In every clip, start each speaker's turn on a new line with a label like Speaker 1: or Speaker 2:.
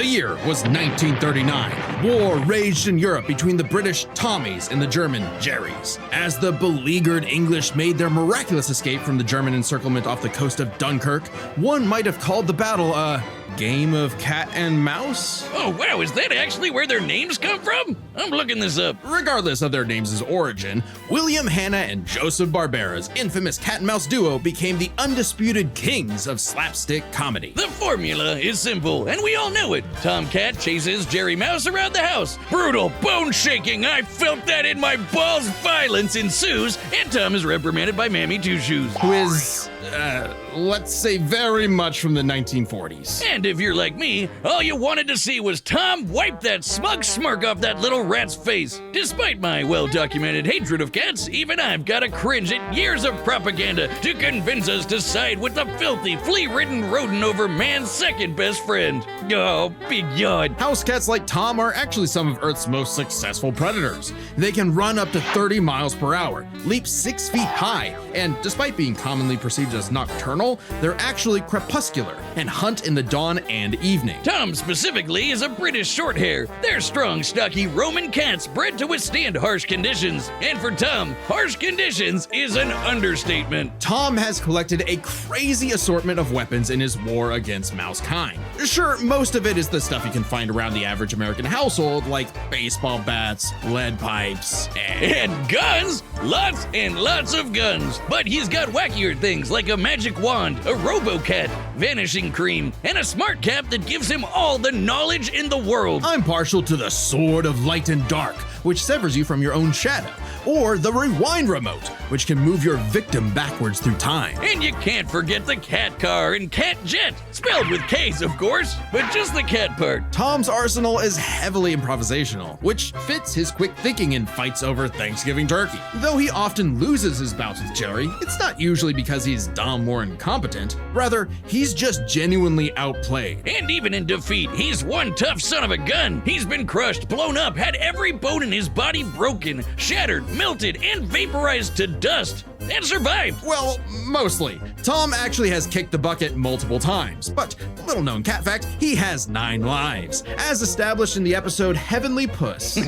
Speaker 1: The year was 1939. War raged in Europe between the British Tommies and the German Jerrys. As the beleaguered English made their miraculous escape from the German encirclement off the coast of Dunkirk, one might have called the battle a game of cat and mouse?
Speaker 2: Oh wow, is that actually where their names come from? I'm looking this up.
Speaker 1: Regardless of their names' origin, William Hanna and Joseph Barbera's infamous cat and mouse duo became the undisputed kings of slapstick comedy.
Speaker 2: The formula is simple, and we all know it. Tom Cat chases Jerry Mouse around the house. Brutal, bone-shaking, I felt that in my balls violence ensues, and Tom is reprimanded by Mammy Two Shoes.
Speaker 1: Who is, let's say very much from the 1940s.
Speaker 2: And if you're like me, all you wanted to see was Tom wipe that smug smirk off that little rat's face. Despite my well-documented hatred of cats, even I've got to cringe at years of propaganda to convince us to side with the filthy, flea-ridden rodent over man's second best friend. Oh, big yawn.
Speaker 1: House cats like Tom are actually some of Earth's most successful predators. They can run up to 30 miles per hour, leap 6 feet high, and despite being commonly perceived as nocturnal, they're actually crepuscular and hunt in the dawn and evening.
Speaker 2: Tom specifically is a British shorthair. They're strong, stocky Roman cats bred to withstand harsh conditions. And for Tom, harsh conditions is an understatement.
Speaker 1: Tom has collected a crazy assortment of weapons in his war against mouse kind. Sure, most of it is the stuff you can find around the average American household, like baseball bats, lead pipes,
Speaker 2: and guns! Lots and lots of guns. But he's got wackier things like a magic wand, a robo-cat, vanishing cream, and a smart cap that gives him all the knowledge in the world.
Speaker 1: I'm partial to the Sword of Light and Dark, which severs you from your own shadow, or the Rewind Remote, which can move your victim backwards through time.
Speaker 2: And you can't forget the cat car and cat jet, spelled with K's of course, but just the cat part.
Speaker 1: Tom's arsenal is heavily improvisational, which fits his quick thinking in fights over Thanksgiving turkey. Though he often loses his bouts with Jerry, it's not usually because he's dumb or incompetent. Rather, he's just genuinely outplayed.
Speaker 2: And even in defeat, he's one tough son of a gun. He's been crushed, blown up, had every bone in his body broken, shattered, melted, and vaporized to dust, and survived.
Speaker 1: Well, mostly. Tom actually has kicked the bucket multiple times, but little known cat fact, he has 9 lives, as established in the episode Heavenly Puss.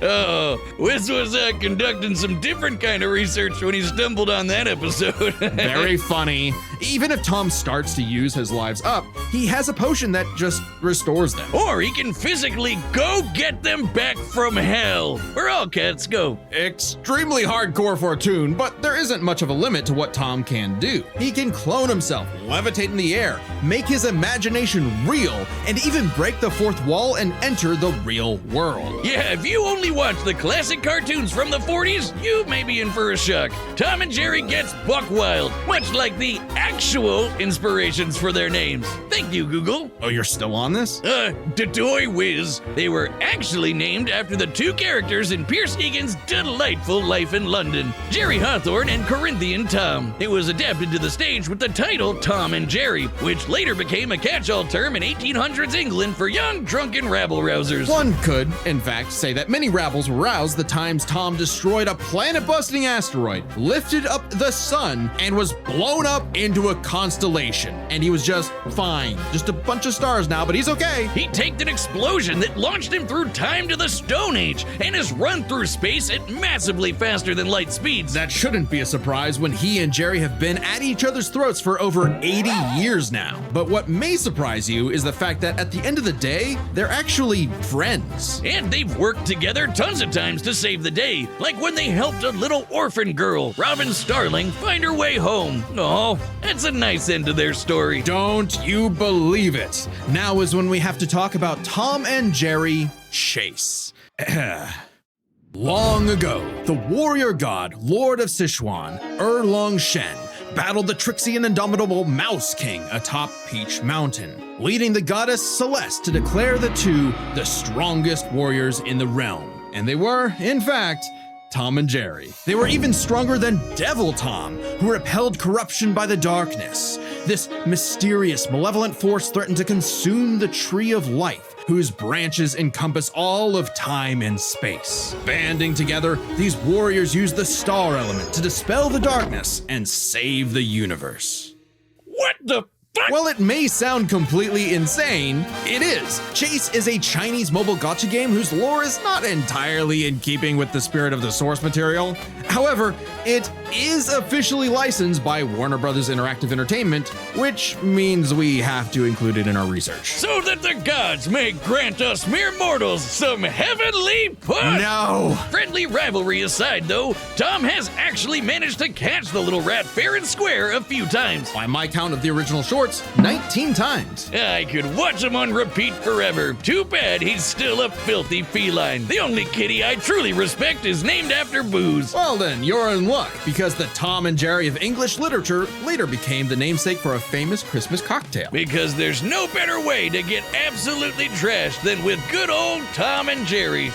Speaker 2: Oh, Wiz was conducting some different kind of research when he stumbled on that episode.
Speaker 1: Very funny. Even if Tom starts to use his lives up, he has a potion that just restores them.
Speaker 2: Or he can physically go get them back from hell, where all cats go.
Speaker 1: Extremely hardcore for a tune, but there isn't much of a limit to what Tom can do. He can clone himself, levitate in the air, make his imagination real, and even break the fourth wall and enter the real world.
Speaker 2: Yeah, if you only watch the classic cartoons from the 40s, you may be in for a shock. Tom and Jerry gets buck wild, much like the actual inspirations for their names. Thank you, Google.
Speaker 1: Oh, you're still on this?
Speaker 2: Dodoy Whiz. They were actually named after the 2 characters in Pierce Egan's delightful Life in London, Jerry Hawthorne and Corinthian Tom. It was adapted to the stage with the title Tom and Jerry, which later became a catch-all term in 1800s England for young, drunken rabble-rousers.
Speaker 1: One could, in fact, say that many rabbles were roused the times Tom destroyed a planet-busting asteroid, lifted up the sun, and was blown up into a constellation. And he was just fine. Just a bunch of stars now, but he's okay.
Speaker 2: He taked an explosion that launched him through time to the Stone Age and has run through space at massively faster than light speeds.
Speaker 1: That shouldn't be a surprise when he and Jerry have been at each other's throats for over 80 years now. But what may surprise you is the fact that at the end of the day, they're actually friends.
Speaker 2: And they've worked together tons of times to save the day, like when they helped a little orphan girl, Robin Starling, find her way home. Oh, that's a nice end to their story.
Speaker 1: Don't you believe it? Now is when we have to talk about Tom and Jerry Chase. Long ago, the warrior god, Lord of Sichuan, Erlong Shen, battled the tricksy and indomitable Mouse King atop Peach Mountain, leading the goddess Celeste to declare the two the strongest warriors in the realm. And they were, in fact, Tom and Jerry. They were even stronger than Devil Tom, who repelled corruption by the darkness. This mysterious, malevolent force threatened to consume the Tree of Life, whose branches encompass all of time and space. Banding together, these warriors used the star element to dispel the darkness and save the universe.
Speaker 2: What the
Speaker 1: While it may sound completely insane, it is. Chase is a Chinese mobile gacha game whose lore is not entirely in keeping with the spirit of the source material. However, it is officially licensed by Warner Brothers Interactive Entertainment, which means we have to include it in our research.
Speaker 2: So that the gods may grant us mere mortals some heavenly push!
Speaker 1: No!
Speaker 2: Friendly rivalry aside, though, Tom has actually managed to catch the little rat fair and square a few times.
Speaker 1: By my count of the original shorts, 19 times.
Speaker 2: I could watch him on repeat forever. Too bad he's still a filthy feline. The only kitty I truly respect is named after booze.
Speaker 1: Well then, you're in luck, because the Tom and Jerry of English literature later became the namesake for a famous Christmas cocktail.
Speaker 2: Because there's no better way to get absolutely trashed than with good old Tom and Jerry.